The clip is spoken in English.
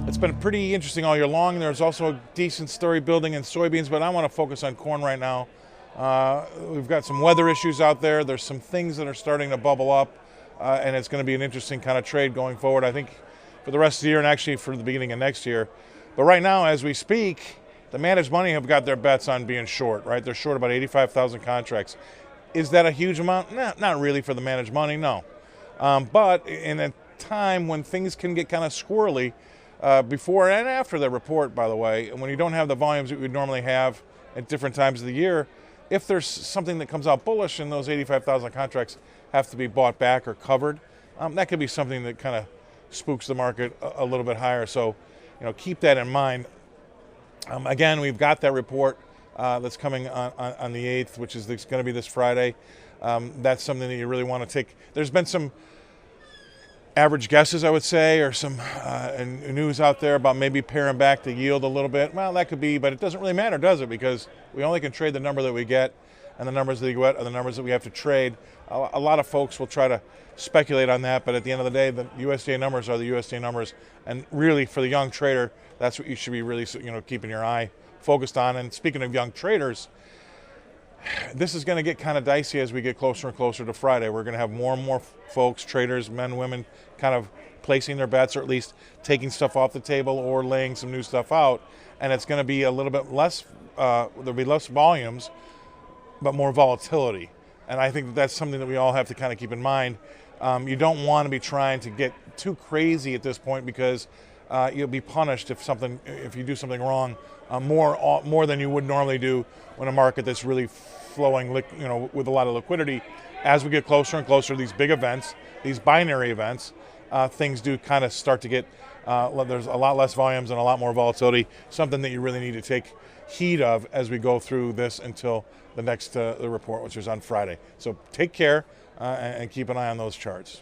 It's been pretty interesting all year long. There's also a decent story building in soybeans, but I want to focus on corn right now. We've got some weather issues out there. There's some things that are starting to bubble up, and it's going to be an interesting kind of trade going forward, I think, for the rest of the year and actually for the beginning of next year. But right now, as we speak, the managed money have got their bets on being short, right? They're short about 85,000 contracts. Is that a huge amount? Nah, not really for the managed money, no. But in a time when things can get kind of squirrely, before and after the report, by the way, and when you don't have the volumes that we normally have at different times of the year, if there's something that comes out bullish and those 85,000 contracts have to be bought back or covered, that could be something that kind of spooks the market a little bit higher. So, keep that in mind. Again, we've got that report that's coming on the 8th, which is going to be this Friday. That's something that you really want to take. There's been some average guesses, I would say, or some news out there about maybe paring back the yield a little bit. Well, that could be, but it doesn't really matter, does it? Because we only can trade the number that we get, and the numbers that you get are the numbers that we have to trade. A lot of folks will try to speculate on that, but at the end of the day, the USDA numbers are the USDA numbers, and really, for the young trader, that's what you should be really, keeping your eye focused on. And speaking of young traders, this is going to get kind of dicey as we get closer and closer to Friday. We're going to have more and more folks, traders, men, women, kind of placing their bets, or at least taking stuff off the table or laying some new stuff out. And it's going to be a little bit less, there'll be less volumes, but more volatility. And I think that's something that we all have to kind of keep in mind. You don't want to be trying to get too crazy at this point, because you'll be punished if you do something wrong more than you would normally do when a market that's really flowing, with a lot of liquidity. As we get closer and closer to these big events, these binary events, things do kind of start to get. There's a lot less volumes and a lot more volatility. Something that you really need to take heed of as we go through this until the next the report, which is on Friday. So take care and keep an eye on those charts.